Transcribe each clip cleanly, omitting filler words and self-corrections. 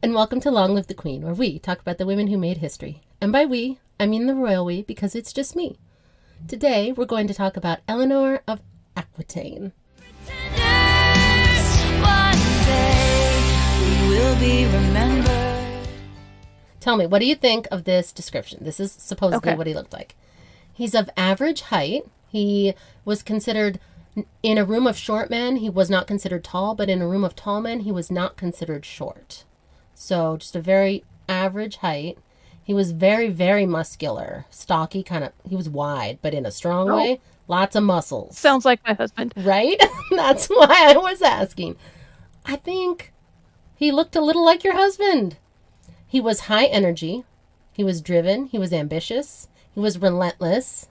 and welcome to Long Live the Queen, where we talk about the women who made history. And by we, I mean the royal we, because it's just me. Today, we're going to talk about Eleanor of Aquitaine. One day we will be remembered. Tell me, what do you think of this description? This is supposedly what he looked like. He's of average height. He was considered, in a room of short men, he was not considered tall, but in a room of tall men, he was not considered short. So just a very average height. He was very, very muscular, stocky, he was wide, but in a strong way. Lots of muscles. Sounds like my husband. Right? That's why I was asking. I think he looked a little like your husband. He was high energy. He was driven. He was ambitious. He was relentless.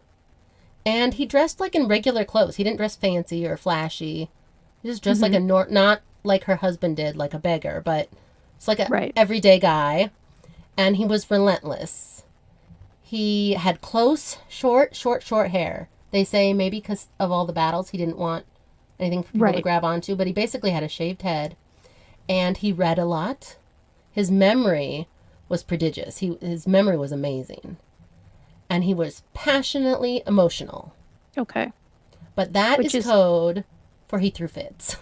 And he dressed like in regular clothes. He didn't dress fancy or flashy. He just dressed like not like her husband did, like a beggar, but it's like a everyday guy. And he was relentless. He had close, short hair. They say maybe because of all the battles, he didn't want anything for people to grab onto, but he basically had a shaved head. And he read a lot. His memory was prodigious. His memory was amazing. And he was passionately emotional. Okay. But that is code for he threw fits.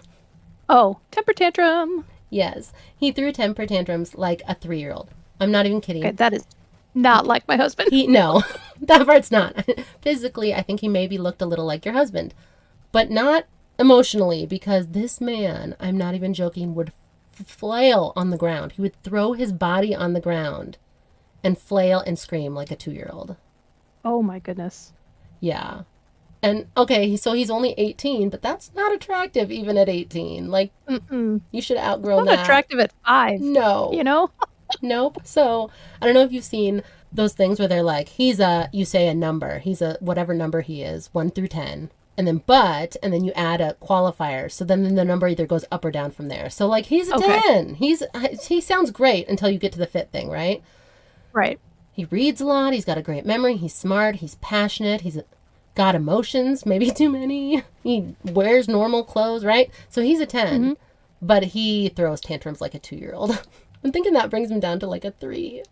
Oh, temper tantrum. Yes. He threw temper tantrums like a 3-year-old. I'm not even kidding. Okay, that is not like my husband. No, that part's not. Physically, I think he maybe looked a little like your husband. But not emotionally, because this man, I'm not even joking, would flail on the ground. He would throw his body on the ground and flail and scream like a 2-year-old. Oh my goodness. Yeah. And okay, so he's only 18, but that's not attractive even at 18. Like, you should have outgrown Not that. attractive at 5. No. You know? Nope. So I don't know if you've seen those things where they're like, you say a number. He's a whatever number he is, 1 through 10. And then you add a qualifier. So then the number either goes up or down from there. So like he's a 10. He sounds great until you get to the fit thing, right? Right. He reads a lot. He's got a great memory. He's smart. He's passionate. He's got emotions, maybe too many. He wears normal clothes, right? So he's a 10, but he throws tantrums like a 2-year-old. I'm thinking that brings him down to like a 3.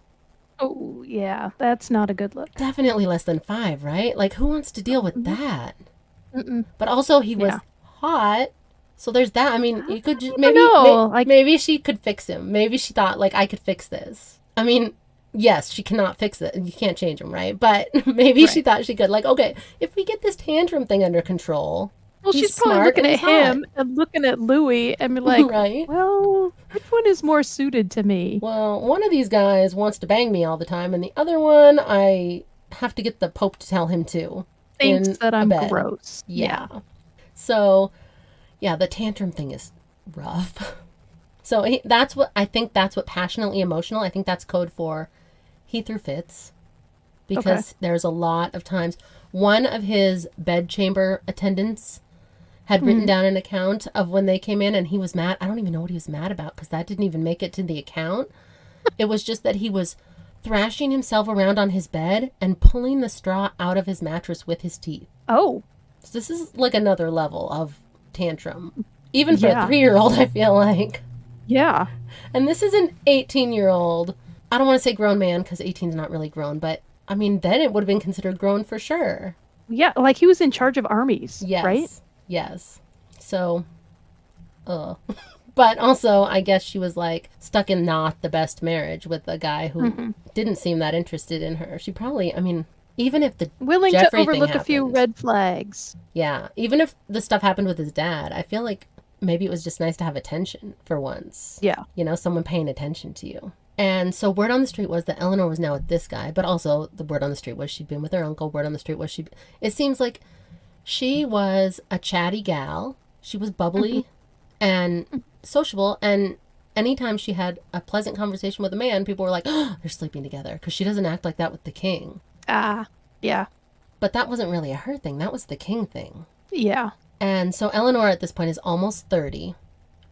Oh, yeah. That's not a good look. Definitely less than 5, right? Like, who wants to deal with that? But also, he was hot. So there's that. I mean, you could just, maybe she could fix him. Maybe she thought, like, I could fix this. I mean, yes, she cannot fix it. You can't change him, right? But maybe she thought she could. Like, okay, if we get this tantrum thing under control. Well, she's probably looking at him and looking at Louis and be like, well, which one is more suited to me? Well, one of these guys wants to bang me all the time, and the other one, I have to get the Pope to tell him to. Thinks that I'm gross. Yeah. So, yeah, the tantrum thing is rough. So I think that's what passionately emotional, I think that's code for he threw fits. Because there's a lot of times, one of his bedchamber attendants had written down an account of when they came in and he was mad. I don't even know what he was mad about because that didn't even make it to the account. It was just that he was thrashing himself around on his bed and pulling the straw out of his mattress with his teeth. Oh. So this is like another level of tantrum. Even for a 3-year-old, I feel like. Yeah. And this is an 18-year-old. I don't want to say grown man because 18 is not really grown, but I mean, then it would have been considered grown for sure. Yeah, like he was in charge of armies, right? Yes. So, but also, I guess she was like stuck in not the best marriage with a guy who didn't seem that interested in her. She probably, I mean, even if the willing Jeffrey to overlook thing a few red flags. Yeah, even if the stuff happened with his dad, I feel like maybe it was just nice to have attention for once. Yeah. You know, someone paying attention to you. And so word on the street was that Eleanor was now with this guy, but also the word on the street was she'd been with her uncle. Word on the street was it seems like she was a chatty gal. She was bubbly and sociable. And anytime she had a pleasant conversation with a man, people were like, oh, they're sleeping together because she doesn't act like that with the king. Yeah. But that wasn't really a her thing. That was the king thing. Yeah. And so Eleanor at this point is almost 30.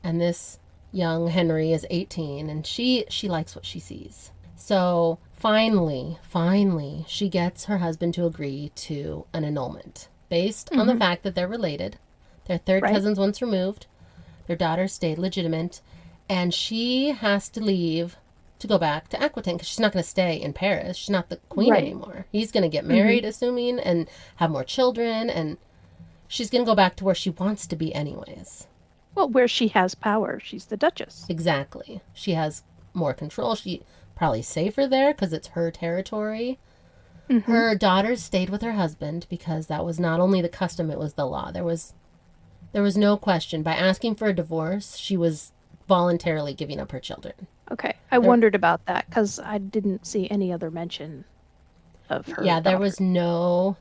And this young Henry is 18. And she likes what she sees. So finally, she gets her husband to agree to an annulment based on the fact that they're related. They're third cousins once removed. Their daughters stayed legitimate. And she has to leave to go back to Aquitaine because she's not going to stay in Paris. She's not the queen anymore. He's going to get married, assuming, and have more children. And she's going to go back to where she wants to be anyways. Well, where she has power. She's the Duchess. Exactly. She has more control. She probably safer there because it's her territory. Her daughters stayed with her husband because that was not only the custom, it was the law. There was no question. By asking for a divorce, she was voluntarily giving up her children. Okay. I wondered about that because I didn't see any other mention of her. Yeah, there was no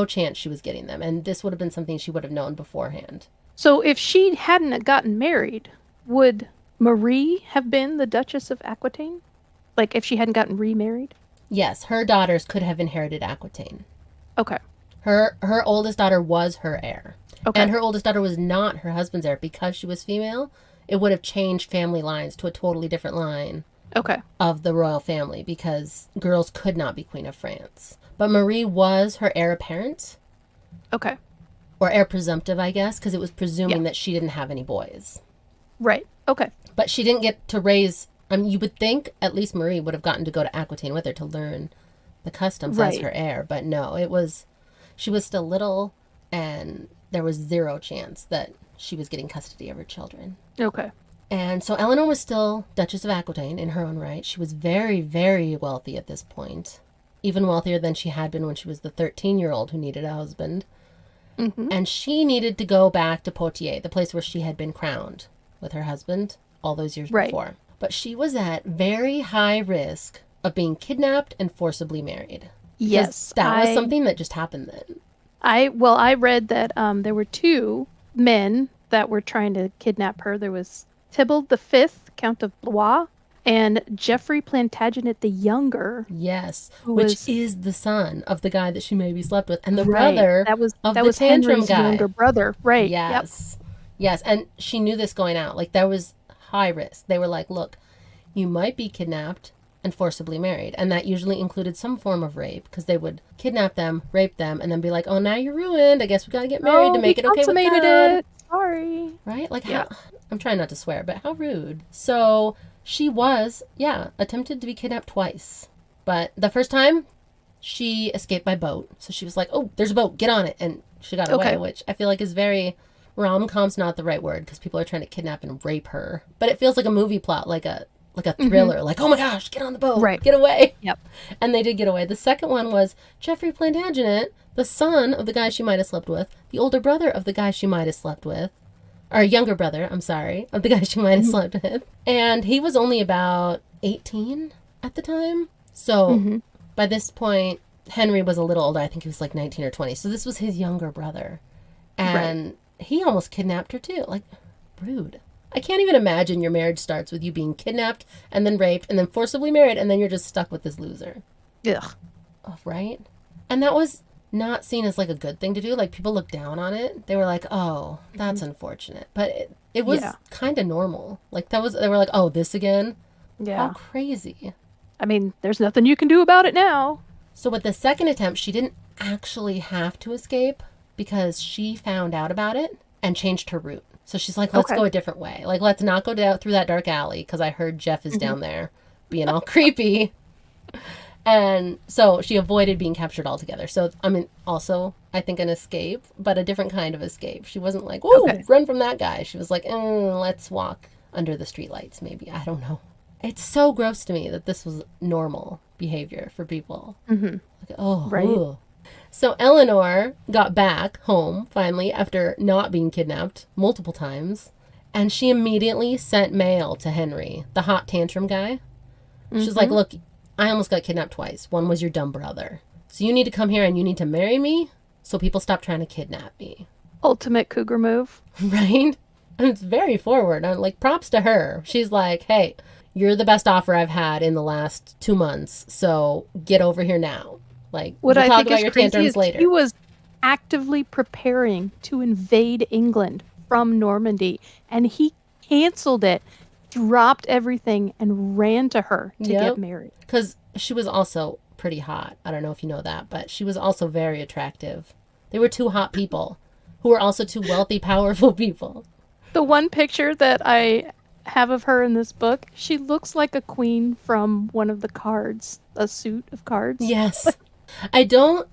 chance she was getting them. And this would have been something she would have known beforehand. So if she hadn't gotten married, would Marie have been the Duchess of Aquitaine? Like if she hadn't gotten remarried? Yes, her daughters could have inherited Aquitaine. Okay. Her oldest daughter was her heir. Okay. And her oldest daughter was not her husband's heir because she was female. It would have changed family lines to a totally different line of the royal family because girls could not be Queen of France. But Marie was her heir apparent. Okay. Or heir presumptive, I guess, because it was presuming that she didn't have any boys. Right. Okay. But she didn't get to raise... I mean, you would think at least Marie would have gotten to go to Aquitaine with her to learn the customs as her heir. But no, she was still little, and there was zero chance that she was getting custody of her children. Okay. And so Eleanor was still Duchess of Aquitaine in her own right. She was very, very wealthy at this point. Even wealthier than she had been when she was the 13-year-old who needed a husband. And she needed to go back to Poitiers, the place where she had been crowned with her husband all those years before. But she was at very high risk of being kidnapped and forcibly married. Yes. That was something that just happened then. I read that there were two men that were trying to kidnap her. There was Tybalt V, Count of Blois, and Geoffrey Plantagenet the Younger. Yes, which is the son of the guy that she maybe slept with, and the brother that was tantrum Henry's guy. younger brother. Right. Yes. Yes, and she knew this going out. Like, there was high risk. They were like, look, you might be kidnapped and forcibly married. And that usually included some form of rape because they would kidnap them, rape them, and then be like, oh, now you're ruined. I guess we got to get married to make it okay with God. It. Sorry. Right? Like, how, I'm trying not to swear, but how rude. So she was, attempted to be kidnapped twice. But the first time, she escaped by boat. So she was like, oh, there's a boat. Get on it. And she got away, which I feel like is very... Rom-com's not the right word because people are trying to kidnap and rape her. But it feels like a movie plot, like a thriller. Like, oh my gosh, get on the boat. Right. Get away. Yep. And they did get away. The second one was Geoffrey Plantagenet, the son of the guy she might have slept with, the older brother of the guy she might have slept with, or younger brother, I'm sorry, of the guy she might have slept with. And he was only about 18 at the time. So by this point, Henry was a little older. I think he was like 19 or 20. So this was his younger brother. And he almost kidnapped her too. Like, rude. I can't even imagine your marriage starts with you being kidnapped and then raped and then forcibly married and then you're just stuck with this loser. Ugh. Oh, right? And that was not seen as like a good thing to do. Like, people looked down on it. They were like, oh, that's unfortunate. But it was kind of normal. Like, they were like, oh, this again? Yeah. How crazy. I mean, there's nothing you can do about it now. So with the second attempt, she didn't actually have to escape because she found out about it and changed her route. So she's like, let's go a different way. Like, let's not go down through that dark alley because I heard Jeff is down there being all creepy. And so she avoided being captured altogether. So, I mean, also, I think an escape, but a different kind of escape. She wasn't like, whoa, run from that guy. She was like, let's walk under the streetlights, maybe. I don't know. It's so gross to me that this was normal behavior for people. Like, oh, right. Ugh. So Eleanor got back home, finally, after not being kidnapped multiple times. And she immediately sent mail to Henry, the hot tantrum guy. She's like, look, I almost got kidnapped twice. One was your dumb brother. So you need to come here and you need to marry me so people stop trying to kidnap me. Ultimate cougar move. Right? And it's very forward. I'm like, props to her. She's like, hey, you're the best offer I've had in the last 2 months. So get over here now. Like, what we'll I talk think about is your crazy tantrums is later. he was actively preparing to invade England from Normandy, and he canceled it, dropped everything, and ran to her to get married. Because she was also pretty hot. I don't know if you know that, but she was also very attractive. They were two hot people who were also two wealthy, powerful people. The one picture that I have of her in this book, she looks like a queen from one of the cards, a suit of cards. Yes. I don't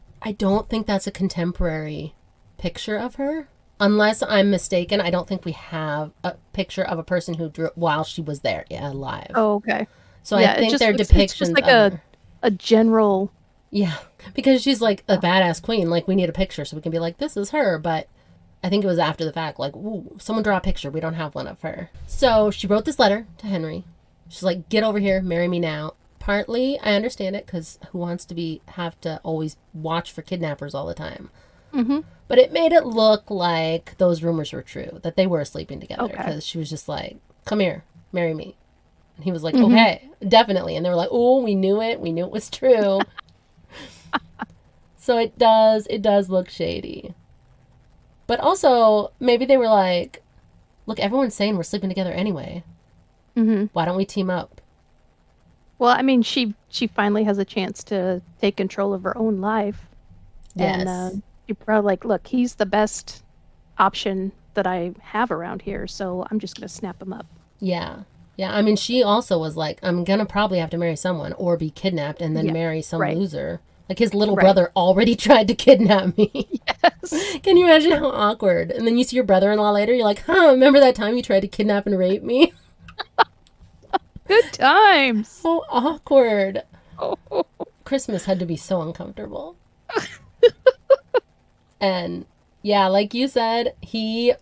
think that's a contemporary picture of her. Unless I'm mistaken, I don't think we have a picture of a person who drew while she was there, alive. Oh, okay. So I think they're it's depictions just like of her. a general. Yeah, because she's like a badass queen. Like, we need a picture so we can be like, this is her. But I think it was after the fact, like, ooh, someone draw a picture. We don't have one of her. So she wrote this letter to Henry. She's like, get over here, marry me now. Partly, I understand it, because who wants to have to always watch for kidnappers all the time? Mm-hmm. But it made it look like those rumors were true, that they were sleeping together. Okay. Because she was just like, come here, marry me. And he was like, okay, definitely. And they were like, oh, we knew it. We knew it was true. So it does look shady. But also, maybe they were like, look, everyone's saying we're sleeping together anyway. Mm-hmm. Why don't we team up? Well, I mean, she finally has a chance to take control of her own life. Yes. And you're probably like, look, he's the best option that I have around here, so I'm just going to snap him up. Yeah. Yeah, I mean, she also was like, I'm going to probably have to marry someone or be kidnapped and then marry some loser. Like, his little brother already tried to kidnap me. Yes. Can you imagine how awkward? And then you see your brother-in-law later, you're like, remember that time you tried to kidnap and rape me? Good times. So awkward. Oh. Christmas had to be so uncomfortable. And yeah, like you said, he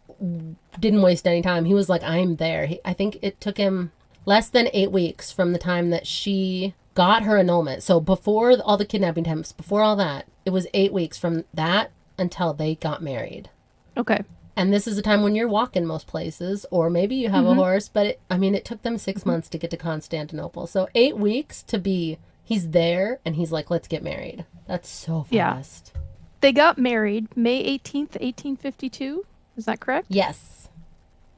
didn't waste any time. He was like, I'm there. I think it took him less than 8 weeks from the time that she got her annulment. So before all the kidnapping attempts, before all that, it was 8 weeks from that until they got married. Okay. And this is a time when you're walking most places, or maybe you have a horse, but it took them 6 months to get to Constantinople. So 8 weeks to be, he's there and he's like, let's get married. That's so fast. Yeah. They got married May 18th, 1852. Is that correct? Yes.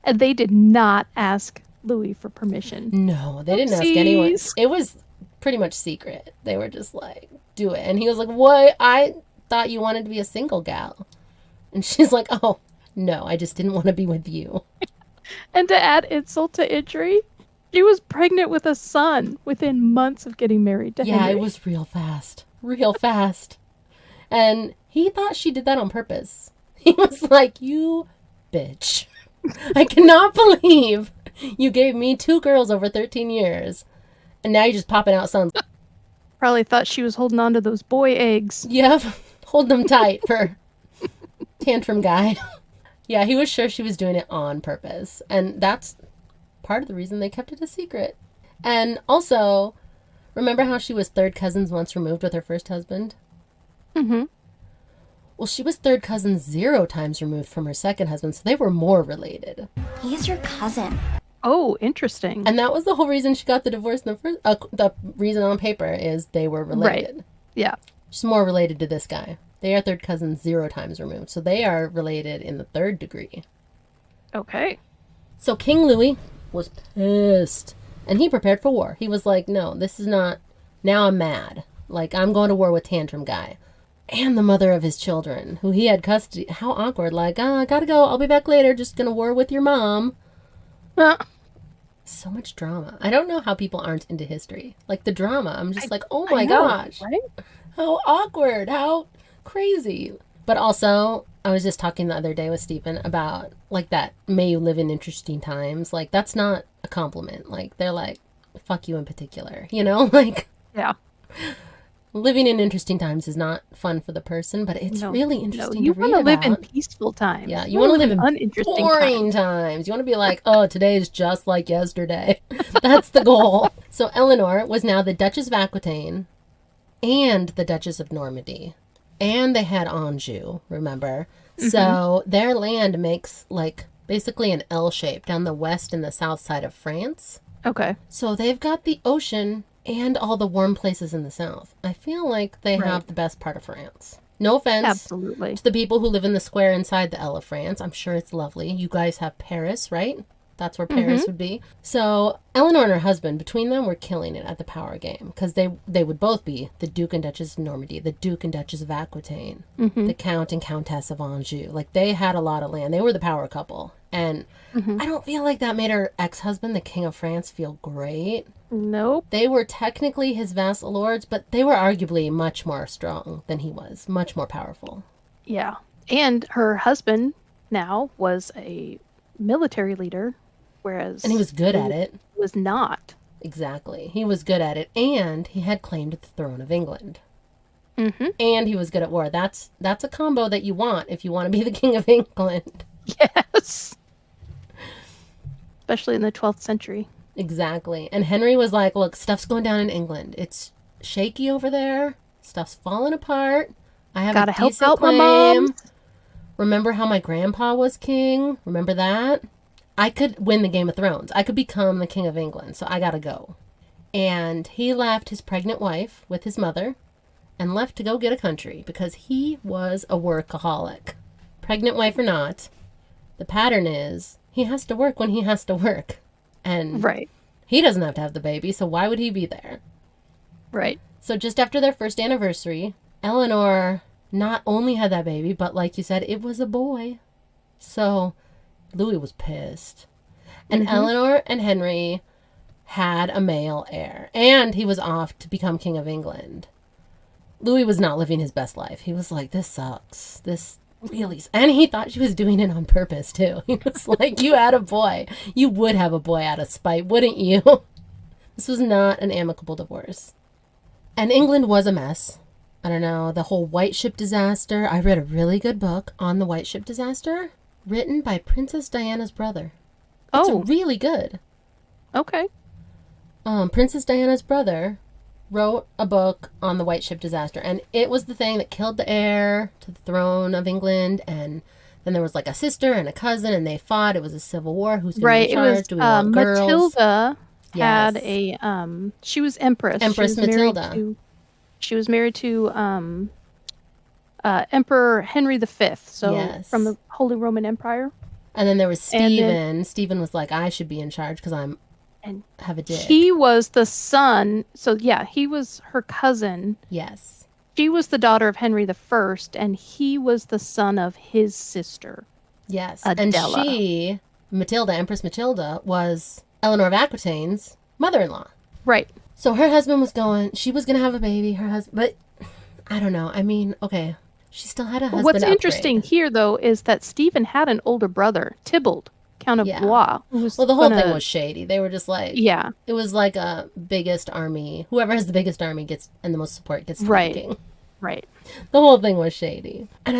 And they did not ask Louis for permission. No, they didn't ask anyone. It was pretty much secret. They were just like, do it. And he was like, what? I thought you wanted to be a single gal. And she's like, oh, no, I just didn't want to be with you. And to add insult to injury, she was pregnant with a son within months of getting married to Henry. Yeah, it was real fast. Real fast. And he thought she did that on purpose. He was like, you bitch. I cannot believe you gave me 2 girls over 13 years. And now you're just popping out sons. Probably thought she was holding on to those boy eggs. Yep. Hold them tight for tantrum guy. Yeah, he was sure she was doing it on purpose. And that's part of the reason they kept it a secret. And also, remember how she was 3rd cousins once removed with her first husband? Mm-hmm. Well, she was 3rd cousin 0 times removed from her second husband, so they were more related. He's your cousin. Oh, interesting. And that was the whole reason she got the divorce in the first... the reason on paper is they were related. Right. Yeah. She's more related to this guy. They are 3rd cousins 0 times removed, so they are related in the 3rd degree. Okay. So King Louis was pissed, and he prepared for war. He was like, no, this is not... Now I'm mad. Like, I'm going to war with Tantrum Guy. And the mother of his children, who he had custody. How awkward. Like, I gotta go. I'll be back later. Just gonna war with your mom. So much drama. I don't know how people aren't into history. Like, the drama. I'm just like, oh my gosh. Right? How awkward. How crazy. But also, I was just talking the other day with Stephen about, like, that may you live in interesting times. Like, that's not a compliment. Like, they're like, fuck you in particular. You know? Like, Yeah. living in interesting times is not fun for the person, but it's really interesting you to read want to live about. in peaceful times. Yeah, you want to live in uninteresting boring times. You want to be like, oh, today is just like yesterday. That's the goal. So Eleanor was now the Duchess of Aquitaine and the Duchess of Normandy. And they had Anjou, remember? So their land makes like basically an L shape down the west and the south side of France. Okay. So they've got the ocean and all the warm places in the south. I feel like they have the best part of France. No offense Absolutely. to the people who live in the square inside the L of France. I'm sure it's lovely. You guys have Paris, right? That's where Paris would be. So Eleanor and her husband, between them, were killing it at the power game. Because they would both be the Duke and Duchess of Normandy, the Duke and Duchess of Aquitaine, the Count and Countess of Anjou. Like, they had a lot of land. They were the power couple. And I don't feel like that made her ex-husband, the King of France, feel great. Nope. They were technically his vassal lords, but they were arguably much more strong than he was, much more powerful. Yeah. And her husband now was a military leader, whereas And he was good at it. was not. Exactly. He was good at it, and he had claimed the throne of England. Mm-hmm. And he was good at war. That's a combo that you want if you want to be the King of England. Yes. Especially in the 12th century. Exactly. And Henry was like, look, stuff's going down in England. It's shaky over there. Stuff's falling apart. I have Gotta a help decent out my claim. mom. Remember how my grandpa was king? Remember that? I could win the Game of Thrones. I could become the King of England. So I gotta go. And he left his pregnant wife with his mother and left to go get a country because he was a workaholic. Pregnant wife or not, the pattern is he has to work when he has to work. And Right. he doesn't have to have the baby, so why would he be there? Right. So just after their first anniversary, Eleanor not only had that baby, but like you said, it was a boy. So Louis was pissed. And Eleanor and Henry had a male heir, and he was off to become King of England. Louis was not living his best life. He was like, this sucks. This really... And he thought she was doing it on purpose, too. He was like, you had a boy. You would have a boy out of spite, wouldn't you? This was not an amicable divorce. And England was a mess. I don't know, the whole White Ship disaster. I read a really good book on the White Ship disaster written by Princess Diana's brother. It's really good. Okay. Princess Diana's brother wrote a book on the White Ship disaster, and it was the thing that killed the heir to the throne of England. And then there was like a sister and a cousin, and they fought. It was a civil war. Who's going to be in charge? Do we want girls? Matilda had Yes. a she was empress. Empress she was Matilda. She was married to Emperor Henry V. So Yes. from the Holy Roman Empire. And then there was And Stephen. then- Stephen was like, I should be in charge because And have a dick. he was the son. So yeah, he was her cousin. Yes. She was the daughter of Henry I, and he was the son of his sister. Yes. Adela. And she, Matilda, Empress Matilda, was Eleanor of Aquitaine's mother-in-law. Right. So her husband was going, she was going to have a baby, her husband, but I don't know. I mean, okay, she still had a husband. What's upgrade. interesting here, though, is that Stephen had an older brother, Tybalt, Count of Yeah. Blois. Who was Well, the whole gonna- thing was shady. They were just like, Yeah. it was like a biggest army. Whoever has the biggest army gets, and the most support gets Right. talking. Right. The whole thing was shady. And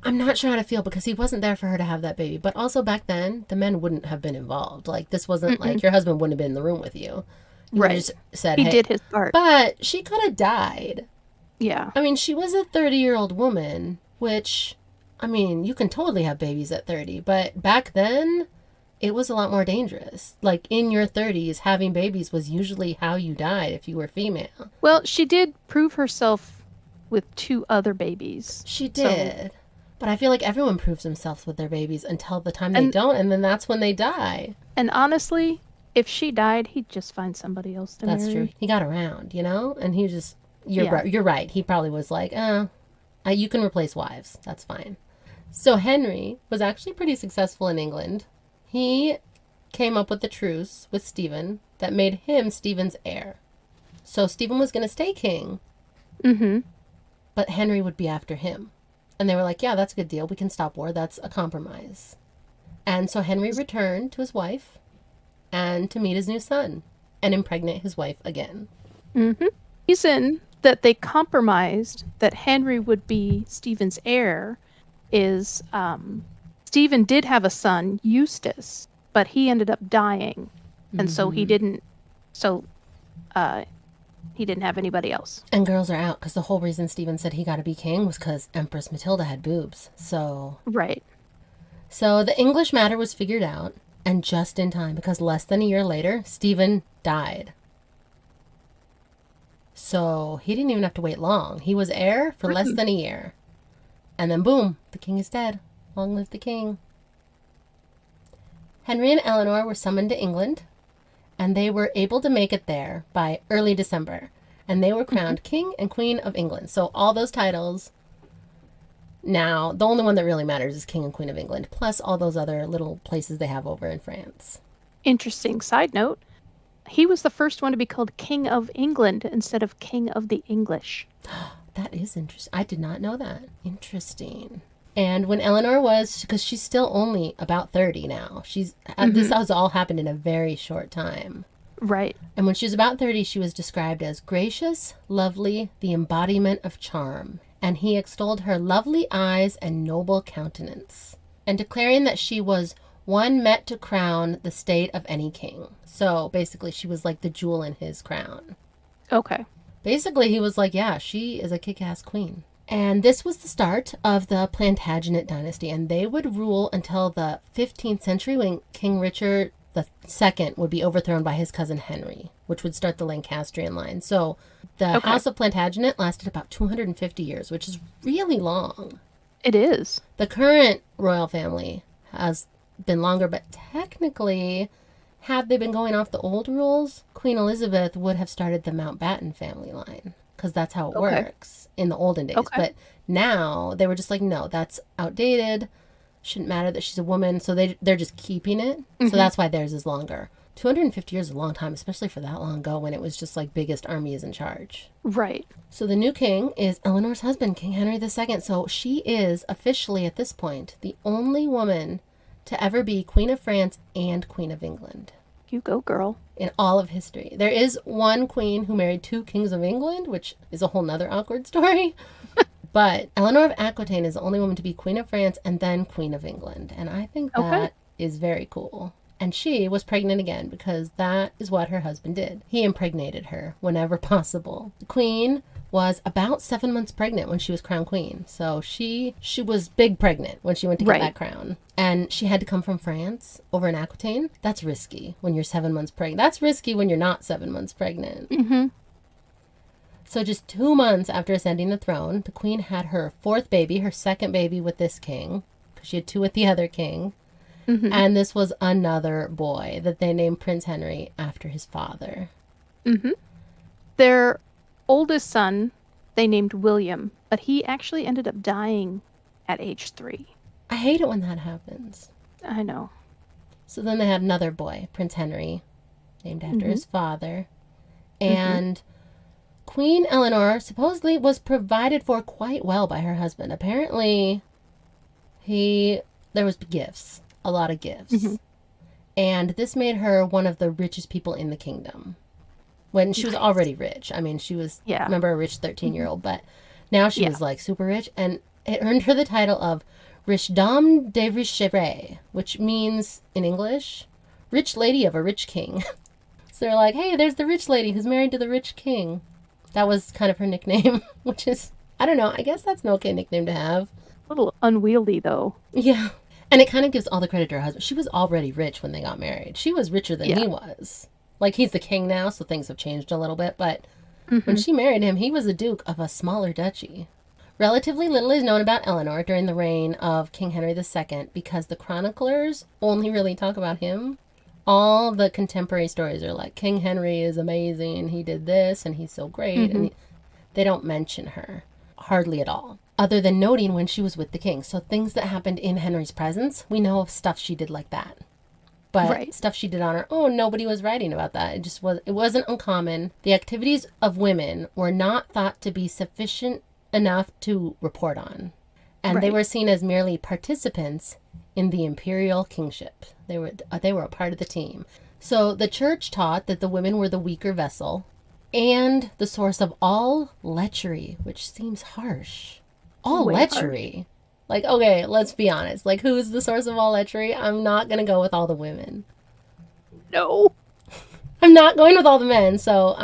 I'm not sure how to feel because he wasn't there for her to have that baby. But also back then, the men wouldn't have been involved. Like, this wasn't like your husband wouldn't have been in the room with you. You Right. just said, He hey. did his part. But she could have died. Yeah. I mean, she was a 30-year-old woman, which, I mean, you can totally have babies at 30. But back then, it was a lot more dangerous. Like, in your 30s, having babies was usually how you died if you were female. Well, she did prove herself with 2 other babies. She did. But I feel like everyone proves themselves with their babies until the time they don't, and then that's when they die. And honestly, if she died, he'd just find somebody else to That's marry. true. He got around, you know? And he just, Yeah. you're right. He probably was like, you can replace wives. That's fine. So Henry was actually pretty successful in England. He came up with a truce with Stephen that made him Stephen's heir. So Stephen was going to stay king, Mm-hmm. but Henry would be after him. And they were like, yeah, that's a good deal. We can stop war. That's a compromise. And so Henry returned to his wife and to meet his new son and impregnate his wife again. Mm-hmm. Reason that they compromised that Henry would be Stephen's heir is Stephen did have a son, Eustace, but he ended up dying. And so he didn't have anybody else. And girls are out because the whole reason Stephen said he got to be king was because Empress Matilda had boobs. So Right. the English matter was figured out, and just in time because less than a year later, Stephen died. So he didn't even have to wait long. He was heir for less than a year. And then boom, the king is dead. Long live the king. Henry and Eleanor were summoned to England, and they were able to make it there by early December. And they were crowned King and Queen of England. So all those titles Now, the only one that really matters is King and Queen of England, plus all those other little places they have over in France. Interesting side note. He was the first one to be called King of England instead of King of the English. That is interesting. I did not know that. Interesting. And when Eleanor was, because she's still only about 30 now, this has all happened in a very short time. Right. And when she was about 30, she was described as gracious, lovely, the embodiment of charm. And he extolled her lovely eyes and noble countenance, and declaring that she was one met to crown the state of any king. So basically, she was like the jewel in his crown. Okay. Basically, he was like, yeah, she is a kick-ass queen. And this was the start of the Plantagenet dynasty, and they would rule until the 15th century when King Richard II would be overthrown by his cousin Henry, which would start the Lancastrian line. So the House of Plantagenet lasted about 250 years, which is really long. It is. The current royal family has been longer, but technically, had they been going off the old rules, Queen Elizabeth would have started the Mountbatten family line, because that's how it works in the olden days. But now they were just like, no, that's outdated. Shouldn't matter that she's a woman. So they're just keeping it. So that's why theirs is longer. 250 years is a long time, especially for that long ago when it was just like biggest army is in charge. Right. So the new king is Eleanor's husband, King Henry II. So she is officially at this point the only woman to ever be Queen of France and Queen of England. You go, girl. In all of history. There is one queen who married 2 kings of England, which is a whole nother awkward story. But Eleanor of Aquitaine is the only woman to be Queen of France and then Queen of England. And I think that is very cool. And she was pregnant again because that is what her husband did. He impregnated her whenever possible. The queen was about 7 months pregnant when she was crowned queen. So she was big pregnant when she went to get that crown. And she had to come from France over in Aquitaine. That's risky when you're 7 months pregnant. That's risky when you're not 7 months pregnant. Mm-hmm. So just 2 months after ascending the throne, the queen had her 4th baby, her 2nd baby with this king, because she had 2 with the other king. Mm-hmm. And this was another boy that they named Prince Henry after his father. Mm-hmm. Their oldest son, they named William, but he actually ended up dying at age 3. I hate it when that happens. I know. So then they had another boy, Prince Henry, named after his father. And Queen Eleanor supposedly was provided for quite well by her husband. Apparently, there was gifts, a lot of gifts. And this made her one of the richest people in the kingdom. When she was already rich. I mean, she was, remember, a rich 13-year-old, but now she was like super rich. And it earned her the title of Riche Dame de Richerie, which means, in English, rich lady of a rich king. So they're like, hey, there's the rich lady who's married to the rich king. That was kind of her nickname, which is, I don't know, I guess that's an okay nickname to have. A little unwieldy, though. Yeah. And it kind of gives all the credit to her husband. She was already rich when they got married. She was richer than he was. Like, he's the king now, so things have changed a little bit. But when she married him, he was a duke of a smaller duchy. Relatively little is known about Eleanor during the reign of King Henry II because the chroniclers only really talk about him. All the contemporary stories are like, King Henry is amazing, he did this, and he's so great. And they don't mention her hardly at all, other than noting when she was with the king. So things that happened in Henry's presence, we know of stuff she did like that. But stuff she did on her own, nobody was writing about that. It wasn't uncommon. The activities of women were not thought to be sufficient enough to report on. And they were seen as merely participants in the imperial kingship. They were a part of the team. So the church taught that the women were the weaker vessel and the source of all lechery, which seems harsh. All lechery. Harsh. Like, okay, let's be honest. Like, who's the source of all lechery? I'm not going to go with all the women. No. I'm not going with all the men. So,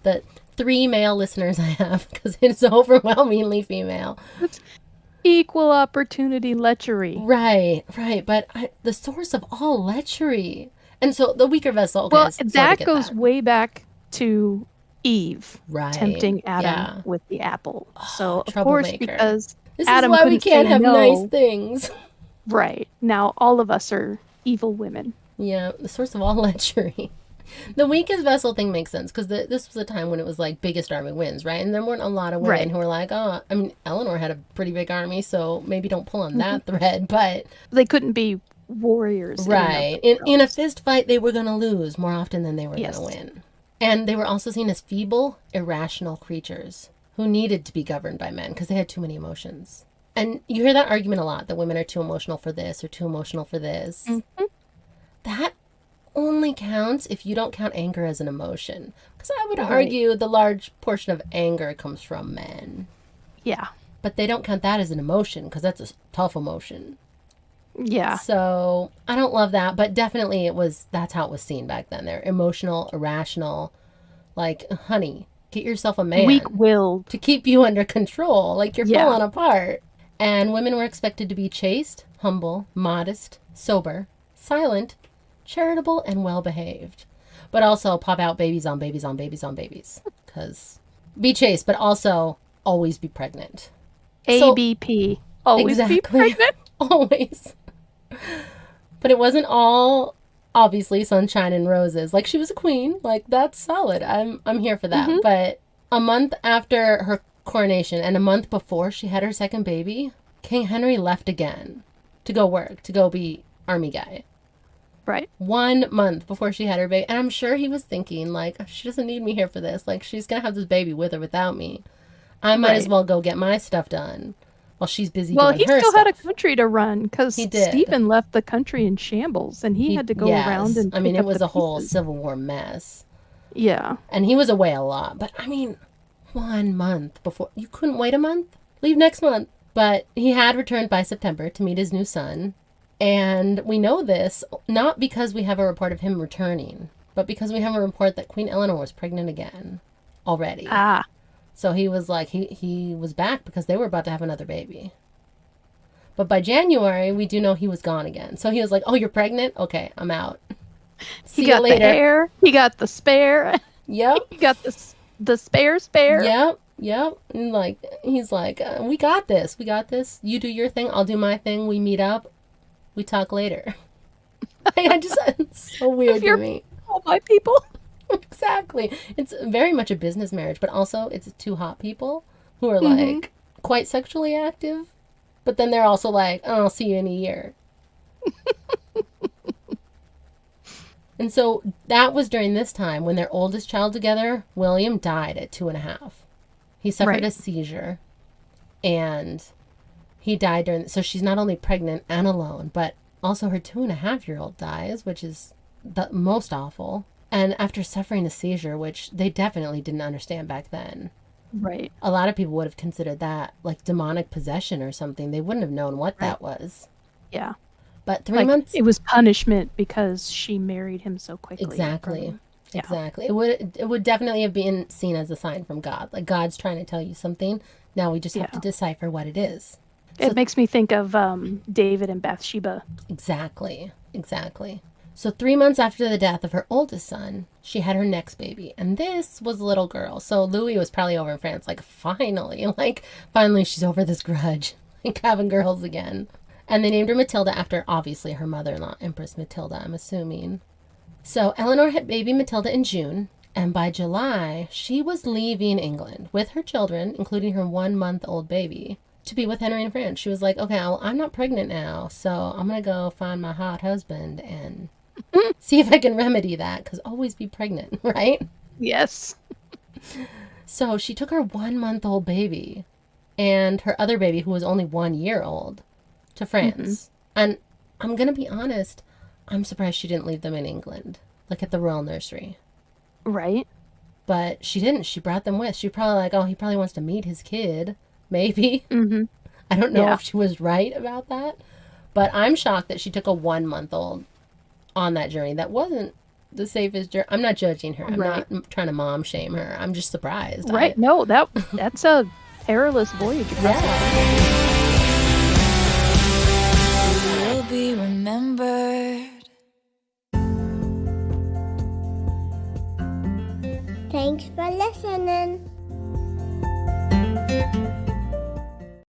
the 3 male listeners I have, because it's overwhelmingly female. It's equal opportunity lechery. Right. But the source of all lechery. And so the weaker vessel. Okay, well, that goes way back to Eve tempting Adam with the apple. So, of course, because this Adam is why we can't have nice things. Right. Now, all of us are evil women. Yeah, the source of all lechery. The weakest vessel thing makes sense because this was a time when it was like biggest army wins, right? And there weren't a lot of women Right. who were like, oh, I mean, Eleanor had a pretty big army, so maybe don't pull on that thread. But They couldn't be warriors. right, in a fist fight, they were going to lose more often than they were going Yes. to win. And they were also seen as feeble, irrational creatures who needed to be governed by men because they had too many emotions. And you hear that argument a lot, that women are too emotional for this or too emotional for this. That only counts if you don't count anger as an emotion. Because I would argue the large portion of anger comes from men. Yeah. But they don't count that as an emotion because that's a tough emotion. Yeah. So I don't love that, but definitely that's how it was seen back then. They're emotional, irrational, like, honey, get yourself a man Weak-willed. to keep you under control, like you're Yeah. falling apart. And women were expected to be chaste, humble, modest, sober, silent, charitable, and well-behaved. But also pop out babies on babies on babies on babies. Because be chaste, but also always be pregnant. ABP. Always be pregnant. Always. But it wasn't all obviously sunshine and roses. Like, she was a queen. Like, that's solid. I'm here for that. But a month after her coronation and a month before she had her second baby, King Henry left again to go work, to go be army guy. Right. 1 month before she had her baby. And I'm sure he was thinking, like, she doesn't need me here for this. Like, she's going to have this baby with or without me. I might as well go get my stuff done while she's busy doing her stuff. Well, he still had a country to run because He did. Stephen left the country in shambles and he had to go around and I mean, pick it up was the a whole pieces. Civil War mess. Yeah. And he was away a lot. But, I mean, 1 month before. You couldn't wait a month? Leave next month. But he had returned by September to meet his new son. And we know this not because we have a report of him returning, but because we have a report that Queen Eleanor was pregnant again already. Ah. So he was like, he was back because they were about to have another baby. But by January, we do know he was gone again. So he was like, oh, you're pregnant? Okay, I'm out. See He got you later. the heir. He got the spare. Yep. He got the spare. Yep. And like, he's like, we got this. We got this. You do your thing. I'll do my thing. We meet up. We talk later. It's so weird to me. All my people. Exactly. It's very much a business marriage, but also it's two hot people who are like quite sexually active, but then they're also like, oh, I'll see you in a year. And so that was during this time when their oldest child together, William, died at 2.5. He suffered a seizure and he died during, so she's not only pregnant and alone, but also her 2.5-year-old dies, which is the most awful. And after suffering a seizure, which they definitely didn't understand back then. Right. A lot of people would have considered that like demonic possession or something. They wouldn't have known what that was. Yeah. But 3 months. It was punishment because she married him so quickly. Exactly. Yeah. Exactly. It would definitely have been seen as a sign from God. Like, God's trying to tell you something. Now we just have to decipher what it is. It makes me think of David and Bathsheba. Exactly. So 3 months after the death of her oldest son, she had her next baby. And this was a little girl. So Louis was probably over in France, like, finally she's over this grudge, like having girls again. And they named her Matilda after, obviously, her mother-in-law, Empress Matilda, I'm assuming. So Eleanor had baby Matilda in June. And by July, she was leaving England with her children, including her 1-month-old baby, to be with Henry in France. She was like, okay, well, I'm not pregnant now, so I'm going to go find my hot husband and see if I can remedy that, because always be pregnant, right? Yes. So she took her 1-month-old baby and her other baby, who was only 1 year old, to France. And I'm going to be honest, I'm surprised she didn't leave them in England, like at the royal nursery. Right. But she didn't. She brought them with. She probably like, oh, he probably wants to meet his kid. Maybe. I don't know if she was right about that. But I'm shocked that she took a 1-month-old on that journey. That wasn't the safest journey. I'm not judging her. I'm not trying to mom shame her. I'm just surprised. Right. No, that's a perilous voyage. Will be remembered. Thanks for listening.